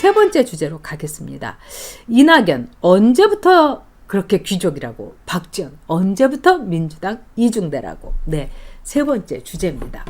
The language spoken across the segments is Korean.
세 번째 주제로 가겠습니다. 이낙연 언제부터 그렇게 귀족이라고, 박지원 언제부터 민주당 이중대라고. 네, 세 번째 주제입니다.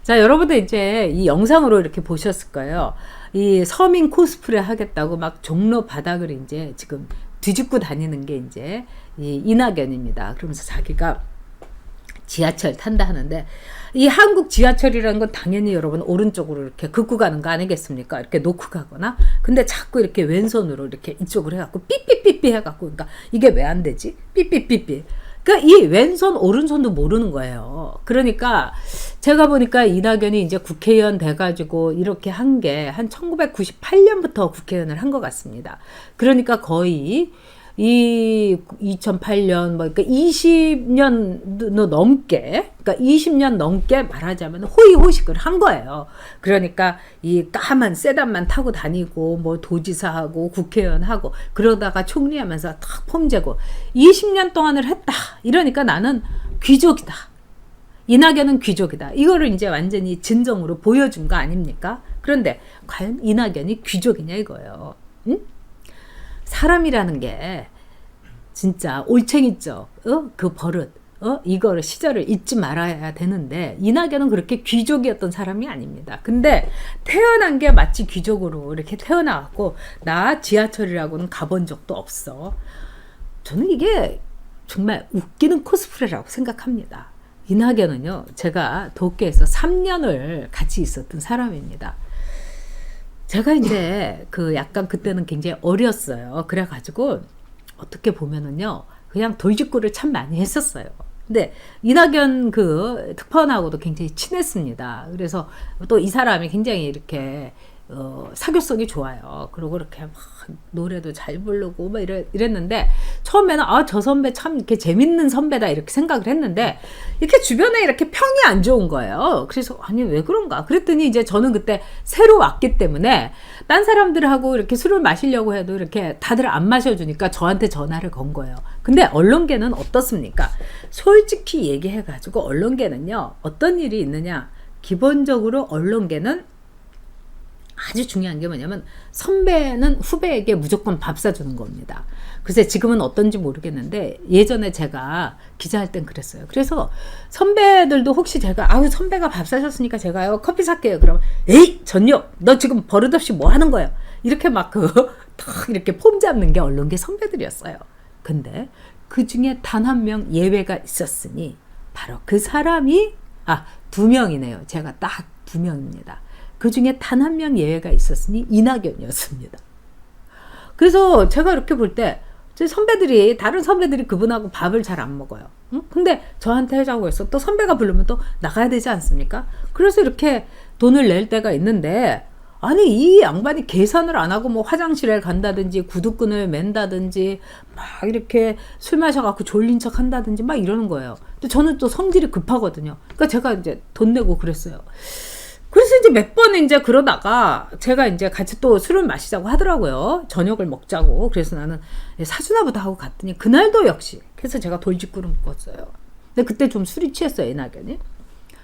자, 여러분들 이제 이 영상으로 이렇게 보셨을 거예요. 이 서민 코스프레 하겠다고 막 종로 바닥을 이제 지금 뒤집고 다니는 게 이제 이 이낙연입니다. 그러면서 자기가 지하철 탄다 하는데, 이 한국 지하철이라는 건 당연히 여러분 오른쪽으로 이렇게 긋고 가는 거 아니겠습니까? 이렇게 놓고 가거나. 근데 자꾸 이렇게 왼손으로 이렇게 이쪽으로 해갖고 삐삐삐삐 해갖고, 그러니까 이게 왜 안 되지? 삐삐삐삐. 그러니까 이 왼손 오른손도 모르는 거예요. 그러니까 제가 보니까 이낙연이 이제 국회의원 돼가지고 이렇게 한 게 한 1998년부터 국회의원을 한 것 같습니다. 그러니까 거의 이 2008년 뭐 그러니까 20년 넘게, 그러니까 20년 넘게 말하자면 호의호식을 한 거예요. 그러니까 이 까만 세단만 타고 다니고 뭐 도지사하고 국회의원하고 그러다가 총리하면서 탁 폼재고 20년 동안을 했다. 이러니까 나는 귀족이다. 이낙연은 귀족이다. 이거를 이제 완전히 진정으로 보여준 거 아닙니까? 그런데 과연 이낙연이 귀족이냐 이거예요. 응? 사람이라는 게 진짜 올챙이죠. 그 버릇, 이거를 시절을 잊지 말아야 되는데, 이낙연은 그렇게 귀족이었던 사람이 아닙니다. 근데 태어난 게 마치 귀족으로 이렇게 태어나갖고 나 지하철이라고는 가본 적도 없어. 저는 이게 정말 웃기는 코스프레라고 생각합니다. 이낙연은요, 제가 도쿄에서 3년을 같이 있었던 사람입니다. 제가 이제 그 약간 그때는 굉장히 어렸어요. 그래가지고 어떻게 보면은요, 그냥 돌직구를 참 많이 했었어요. 근데 이낙연 그 특파원하고도 굉장히 친했습니다. 그래서 또 이 사람이 굉장히 이렇게 사교성이 좋아요. 그리고 이렇게 막 노래도 잘 부르고 막 이랬는데, 처음에는 저 선배 참 이렇게 재밌는 선배다 이렇게 생각을 했는데, 이렇게 주변에 이렇게 평이 안 좋은 거예요. 그래서 아니 왜 그런가 그랬더니, 이제 저는 그때 새로 왔기 때문에 딴 사람들하고 이렇게 술을 마시려고 해도 이렇게 다들 안 마셔주니까 저한테 전화를 건 거예요. 근데 언론계는 어떻습니까? 솔직히 얘기해가지고 언론계는요, 어떤 일이 있느냐, 기본적으로 언론계는 아주 중요한 게 뭐냐면, 선배는 후배에게 무조건 밥 사주는 겁니다. 글쎄 지금은 어떤지 모르겠는데, 예전에 제가 기자할 땐 그랬어요. 그래서 선배들도 혹시 제가 선배가 밥 사셨으니까 제가요 커피 살게요. 그러면 에이 전yok 너 지금 버릇없이 뭐 하는 거예요? 이렇게 막 탁 이렇게 폼 잡는 게 언론계 선배들이었어요. 근데 그 중에 단 한 명 예외가 있었으니, 바로 그 사람이 2명이네요. 제가 딱 2명입니다. 그 중에 단 한 명 예외가 있었으니 이낙연이었습니다. 그래서 제가 이렇게 볼 때 다른 선배들이 그분하고 밥을 잘 안 먹어요. 응? 근데 저한테 해자고 해서 또 선배가 부르면 또 나가야 되지 않습니까? 그래서 이렇게 돈을 낼 때가 있는데, 아니 이 양반이 계산을 안 하고 뭐 화장실에 간다든지 구두끈을 맨다든지 막 이렇게 술 마셔갖고 졸린 척 한다든지 막 이러는 거예요. 근데 저는 또 성질이 급하거든요. 그러니까 제가 이제 돈 내고 그랬어요. 그래서 이제 몇 번 이제 그러다가 제가 이제 같이 또 술을 마시자고 하더라고요. 저녁을 먹자고. 그래서 나는 사주나 보다 하고 갔더니 그날도 역시. 그래서 제가 돌직구를 묶었어요. 근데 그때 좀 술이 취했어요, 이낙연이.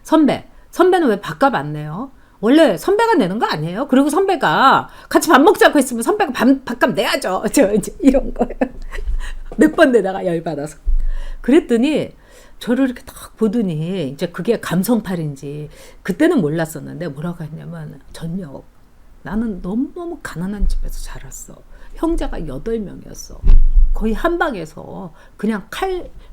선배는 왜 밥값 안 내요? 원래 선배가 내는 거 아니에요? 그리고 선배가 같이 밥 먹자고 했으면 선배가 밥값 내야죠. 이제 이런 거예요. 몇 번 내다가 열받아서. 그랬더니 저를 이렇게 딱 보더니, 이제 그게 감성팔인지 그때는 몰랐었는데 뭐라고 했냐면, 전역 나는 너무너무 가난한 집에서 자랐어. 형제가 8명이었어. 거의 한 방에서 그냥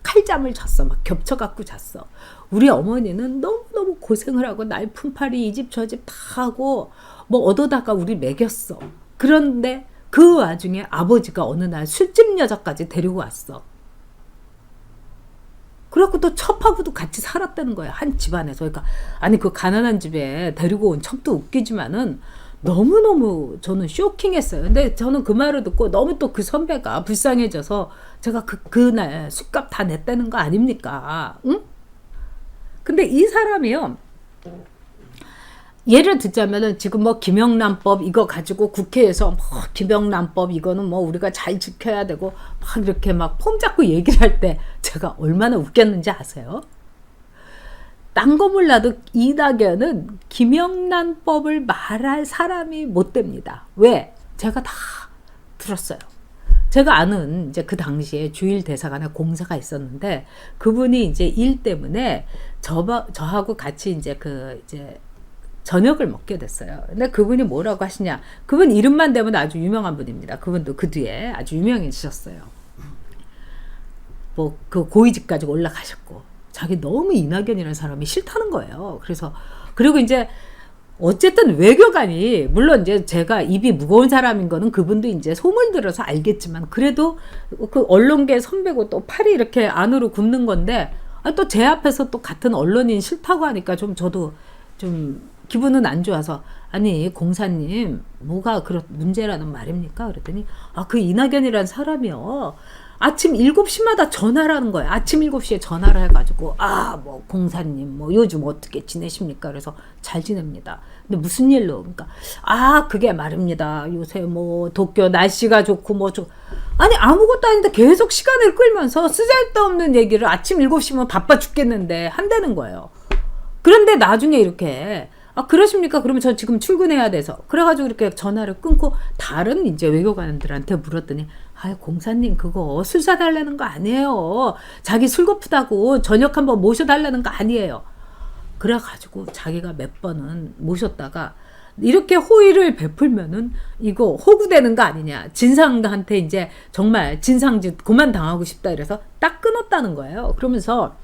칼잠을 잤어. 막 겹쳐갖고 잤어. 우리 어머니는 너무너무 고생을 하고 날품팔이 이 집 저 집 다 하고 뭐 얻어다가 우리 먹였어. 그런데 그 와중에 아버지가 어느 날 술집 여자까지 데리고 왔어. 그래갖고 또 첩하고도 같이 살았다는 거야, 한 집안에서. 그러니까 아니 그 가난한 집에 데리고 온 첩도 웃기지만은 너무너무 저는 쇼킹했어요. 근데 저는 그 말을 듣고 너무 또 그 선배가 불쌍해져서 제가 그날 술값 다 냈다는 거 아닙니까? 응? 근데 이 사람이요, 예를 듣자면은 지금 뭐 김영란법 이거 가지고 국회에서 뭐 김영란법 이거는 뭐 우리가 잘 지켜야 되고 막 이렇게 막 폼 잡고 얘기를 할 때 제가 얼마나 웃겼는지 아세요? 딴 거 몰라도 이낙연은 김영란법을 말할 사람이 못 됩니다. 왜? 제가 다 들었어요. 제가 아는 이제 그 당시에 주일 대사관에 공사가 있었는데 그분이 이제 일 때문에 저하고 같이 이제 이제 저녁을 먹게 됐어요. 근데 그분이 뭐라고 하시냐? 그분 이름만 대면 아주 유명한 분입니다. 그분도 그 뒤에 아주 유명해지셨어요. 뭐 그 고위직까지 올라가셨고 자기 너무 이낙연이라는 사람이 싫다는 거예요. 그리고 이제 어쨌든 외교관이 물론 이제 제가 입이 무거운 사람인 거는 그분도 이제 소문 들어서 알겠지만 그래도 그 언론계 선배고 또 팔이 이렇게 안으로 굽는 건데 또 제 앞에서 또 같은 언론인 싫다고 하니까 좀 저도 좀 기분은 안 좋아서 아니 공사님 뭐가 그런 문제라는 말입니까? 그랬더니 그 이낙연이라는 사람이요. 아침 7시마다 전화를 하는 거예요. 아침 7시에 전화를 해가지고 뭐 공사님 뭐 요즘 어떻게 지내십니까? 그래서 잘 지냅니다. 근데 무슨 일로? 그러니까 그게 말입니다. 요새 뭐 도쿄 날씨가 좋고 아니 아무것도 아닌데 계속 시간을 끌면서 쓰잘데없는 얘기를 아침 7시면 바빠 죽겠는데 한다는 거예요. 그런데 나중에 이렇게 그러십니까? 그러면 저 지금 출근해야 돼서 그래가지고 이렇게 전화를 끊고 다른 이제 외교관들한테 물었더니 공사님 그거 술 사달라는 거 아니에요. 자기 술 고프다고 저녁 한번 모셔달라는 거 아니에요. 그래가지고 자기가 몇 번은 모셨다가 이렇게 호의를 베풀면은 이거 호구되는 거 아니냐. 진상한테 이제 정말 진상짓 그만 당하고 싶다 이래서 딱 끊었다는 거예요. 그러면서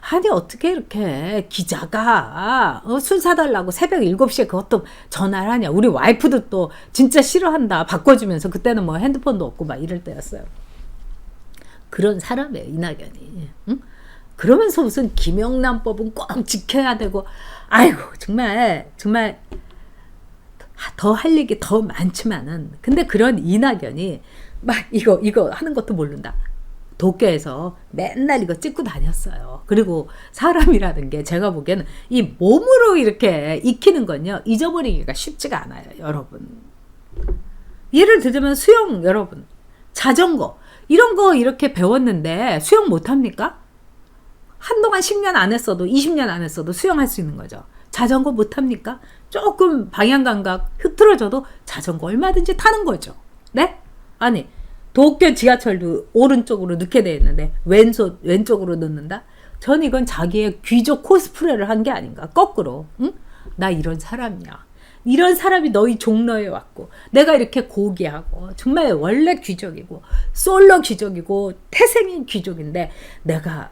아니 어떻게 이렇게 기자가 술 사달라고 새벽 7시에 그것도 전화를 하냐. 우리 와이프도 또 진짜 싫어한다. 바꿔주면서 그때는 뭐 핸드폰도 없고 막 이럴 때였어요. 그런 사람이에요 이낙연이. 응? 그러면서 무슨 김영란법은 꼭 지켜야 되고 아이고 정말 더 할 얘기 더 많지만은 근데 그런 이낙연이 막 이거 하는 것도 모른다. 도쿄에서 맨날 이거 찍고 다녔어요. 그리고 사람이라는 게 제가 보기에는 이 몸으로 이렇게 익히는 건요. 잊어버리기가 쉽지가 않아요. 여러분. 예를 들자면 수영 여러분. 자전거. 이런 거 이렇게 배웠는데 수영 못합니까? 한동안 10년 안 했어도 20년 안 했어도 수영할 수 있는 거죠. 자전거 못합니까? 조금 방향 감각 흐트러져도 자전거 얼마든지 타는 거죠. 네? 아니 도쿄 지하철도 오른쪽으로 넣게 돼 있는데 왼쪽으로 넣는다? 전 이건 자기의 귀족 코스프레를 한 게 아닌가. 거꾸로. 응? 나 이런 사람이야. 이런 사람이 너희 종로에 왔고 내가 이렇게 고귀하고 정말 원래 귀족이고 솔로 귀족이고 태생인 귀족인데 내가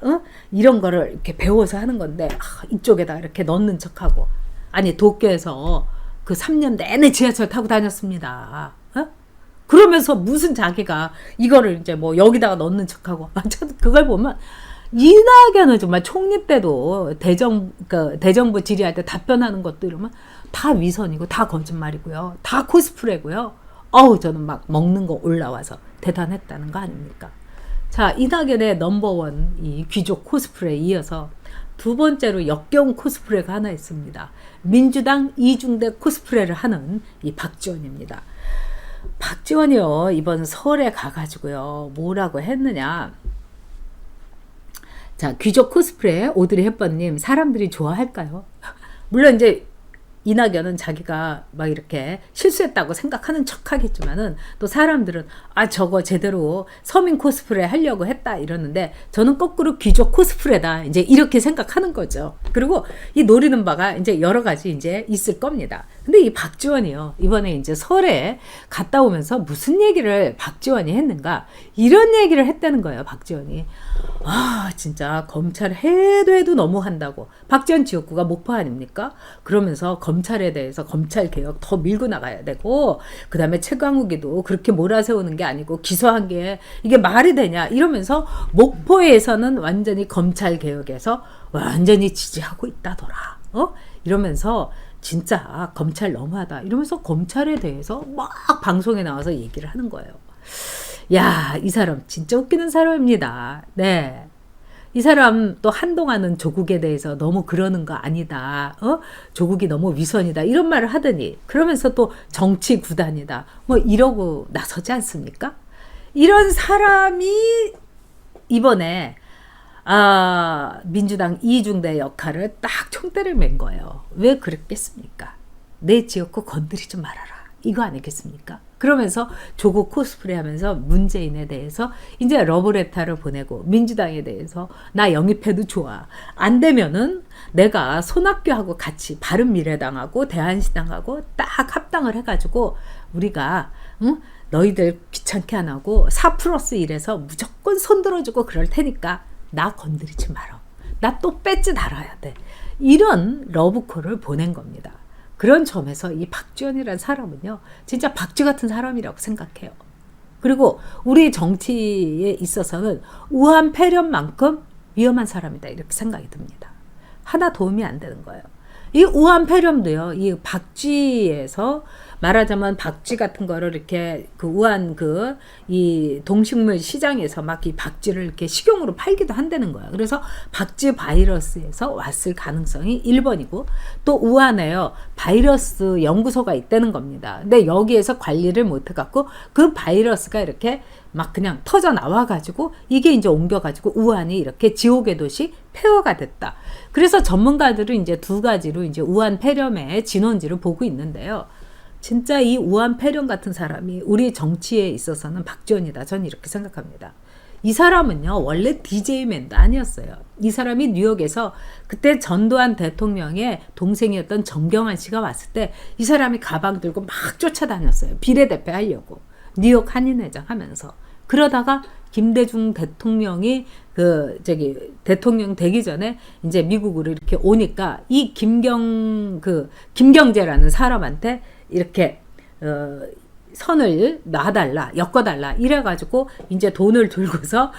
이런 거를 이렇게 배워서 하는 건데 이쪽에다 이렇게 넣는 척하고 아니 도쿄에서 그 3년 내내 지하철 타고 다녔습니다. 그러면서 무슨 자기가 이거를 이제 뭐 여기다가 넣는 척하고 저도 그걸 보면 이낙연은 정말 총리 때도 대정부 질의할 때 답변하는 것도 이러면 다 위선이고 다 거짓말이고요. 다 코스프레고요. 저는 막 먹는 거 올라와서 대단했다는 거 아닙니까? 자, 이낙연의 넘버원 이 귀족 코스프레에 이어서 두 번째로 역겨운 코스프레가 하나 있습니다. 민주당 이중대 코스프레를 하는 이 박지원입니다. 박지원이요 이번 서울에 가가지고요 뭐라고 했느냐. 자, 귀족 코스프레 오드리 헵번님 사람들이 좋아할까요? 물론 이제 이낙연은 자기가 막 이렇게 실수했다고 생각하는 척 하겠지만은 또 사람들은 저거 제대로 서민 코스프레 하려고 했다 이러는데 저는 거꾸로 귀족 코스프레다 이제 이렇게 생각하는 거죠. 그리고 이 노리는 바가 이제 여러 가지 이제 있을 겁니다. 근데 이 박지원이요 이번에 이제 설에 갔다 오면서 무슨 얘기를 박지원이 했는가 이런 얘기를 했다는 거예요. 박지원이 진짜 검찰 해도 너무한다고. 박지원 지역구가 목포 아닙니까? 그러면서 검찰에 대해서 검찰개혁 더 밀고 나가야 되고 그 다음에 최강욱이도 그렇게 몰아세우는 게 아니고 기소한 게 이게 말이 되냐 이러면서 목포에서는 완전히 검찰개혁에서 완전히 지지하고 있다더라. 이러면서 진짜 검찰 너무하다 이러면서 검찰에 대해서 막 방송에 나와서 얘기를 하는 거예요. 야, 이 사람 진짜 웃기는 사람입니다. 네. 이 사람 또 한동안은 조국에 대해서 너무 그러는 거 아니다. 조국이 너무 위선이다. 이런 말을 하더니 그러면서 또 정치 구단이다. 뭐 이러고 나서지 않습니까? 이런 사람이 이번에 민주당 이중대 역할을 딱 총대를 맨 거예요. 왜 그랬겠습니까? 내 지역구 건드리지 말아라. 이거 아니겠습니까? 그러면서 조국 코스프레 하면서 문재인에 대해서 이제 러브레터를 보내고 민주당에 대해서 나 영입해도 좋아. 안 되면은 내가 손학규하고 같이 바른미래당하고 대한신당하고 딱 합당을 해가지고 우리가 너희들 귀찮게 안 하고 4+1에서 무조건 손들어주고 그럴 테니까 나 건드리지 마라. 나 또 배지 달아야 돼. 이런 러브콜을 보낸 겁니다. 그런 점에서 이 박지원이라는 사람은요, 진짜 박쥐 같은 사람이라고 생각해요. 그리고 우리 정치에 있어서는 우한폐렴만큼 위험한 사람이다, 이렇게 생각이 듭니다. 하나 도움이 안 되는 거예요. 이 우한폐렴도요, 이 박쥐에서 말하자면 박쥐 같은 거를 이렇게 그 우한 이 동식물 시장에서 막 이 박쥐를 이렇게 식용으로 팔기도 한다는 거예요. 그래서 박쥐 바이러스에서 왔을 가능성이 1번이고 또 우한에요, 바이러스 연구소가 있다는 겁니다. 근데 여기에서 관리를 못 해갖고 그 바이러스가 이렇게 막 그냥 터져 나와가지고 이게 이제 옮겨가지고 우한이 이렇게 지옥의 도시 폐허가 됐다. 그래서 전문가들은 이제 두 가지로 이제 우한 폐렴의 진원지를 보고 있는데요. 진짜 이 우한폐렴 같은 사람이 우리 정치에 있어서는 박지원이다. 저는 이렇게 생각합니다. 이 사람은요, 원래 DJ맨도 아니었어요. 이 사람이 뉴욕에서 그때 전두환 대통령의 동생이었던 정경환 씨가 왔을 때 이 사람이 가방 들고 막 쫓아다녔어요. 비례대표 하려고. 뉴욕 한인회장 하면서. 그러다가 김대중 대통령이 대통령 되기 전에 이제 미국으로 이렇게 오니까 이 김경재라는 사람한테 이렇게 선을 놔달라, 엮어달라 이래가지고 이제 돈을 들고서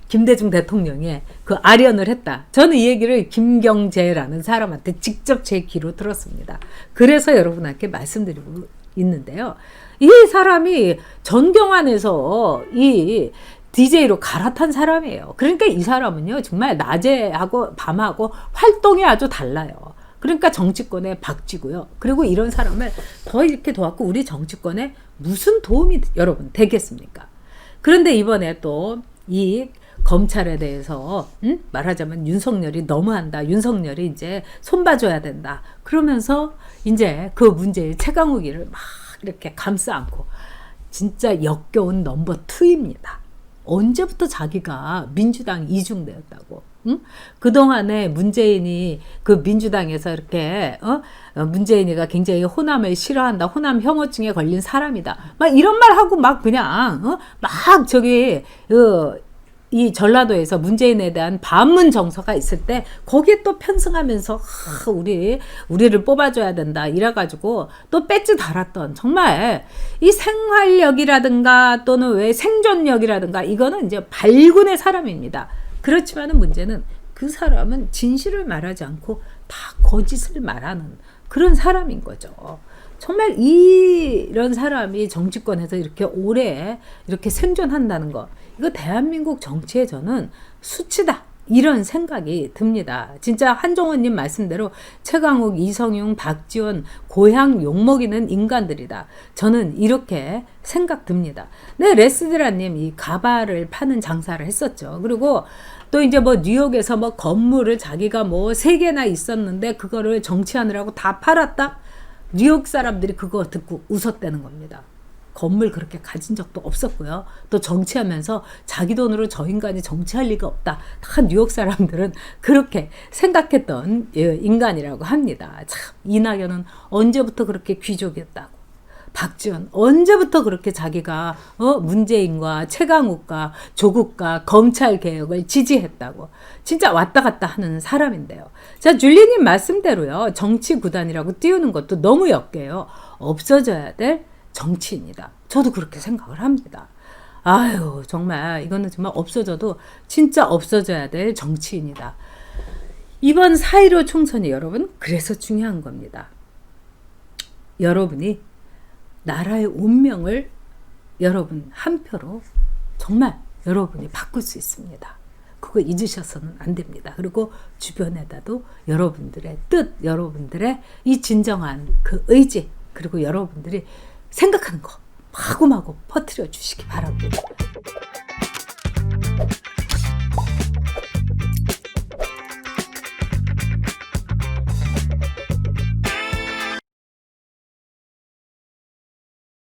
김대중 대통령의 아련을 했다. 저는 이 얘기를 김경재라는 사람한테 직접 제 귀로 들었습니다. 그래서 여러분한테 말씀드리고 있는데요. 이 사람이 전경환에서 이 DJ로 갈아탄 사람이에요. 그러니까 이 사람은요, 정말 낮에하고 밤하고 활동이 아주 달라요. 그러니까 정치권의 박쥐고요. 그리고 이런 사람을 더 이렇게 도왔고 우리 정치권에 무슨 도움이 여러분 되겠습니까? 그런데 이번에 또 이 검찰에 대해서 말하자면 윤석열이 너무한다. 윤석열이 이제 손봐줘야 된다. 그러면서 이제 그 문제의 최강욱이를 막 이렇게 감싸 안고 진짜 역겨운 넘버 2입니다. 언제부터 자기가 민주당 이중대였다고? 응? 그동안에 문재인이 민주당에서 이렇게 문재인이가 굉장히 호남을 싫어한다. 호남 혐오증에 걸린 사람이다. 막 이런 말 하고 막 그냥 막 이 전라도에서 문재인에 대한 반문 정서가 있을 때 거기에 또 편승하면서 우리를 뽑아줘야 된다 이래가지고 또 배지 달았던 정말 이 생활력이라든가 또는 왜 생존력이라든가 이거는 이제 발군의 사람입니다. 그렇지만은 문제는 그 사람은 진실을 말하지 않고 다 거짓을 말하는 그런 사람인 거죠. 정말 이런 사람이 정치권에서 이렇게 오래 이렇게 생존한다는 거, 이거 대한민국 정치에 저는 수치다. 이런 생각이 듭니다. 진짜 한종원님 말씀대로 최강욱, 이성용, 박지원 고향 욕먹이는 인간들이다. 저는 이렇게 생각됩니다. 네, 레스드라님 이 가발을 파는 장사를 했었죠. 그리고 또 이제 뉴욕에서 건물을 자기가 3개나 있었는데 그거를 정치하느라고 다 팔았다. 뉴욕 사람들이 그거 듣고 웃었다는 겁니다. 건물 그렇게 가진 적도 없었고요. 또 정치하면서 자기 돈으로 저 인간이 정치할 리가 없다. 다 뉴욕 사람들은 그렇게 생각했던 인간이라고 합니다. 참, 이낙연은 언제부터 그렇게 귀족이었다고. 박지원 언제부터 그렇게 자기가 문재인과 최강욱과 조국과 검찰 개혁을 지지했다고. 진짜 왔다 갔다 하는 사람인데요. 자, 줄리님 말씀대로요. 정치 구단이라고 띄우는 것도 너무 역겨요. 없어져야 될 정치인이다. 저도 그렇게 생각을 합니다. 아유, 정말 이거는 정말 없어져도 진짜 없어져야 될 정치인이다. 이번 4.15 총선이 여러분 그래서 중요한 겁니다. 여러분이 나라의 운명을 여러분 한 표로 정말 여러분이 바꿀 수 있습니다. 그거 잊으셔서는 안 됩니다. 그리고 주변에다도 여러분들의 뜻, 여러분들의 이 진정한 의지, 그리고 여러분들이 생각하는 거 마구마구 퍼뜨려 주시기 바랍니다.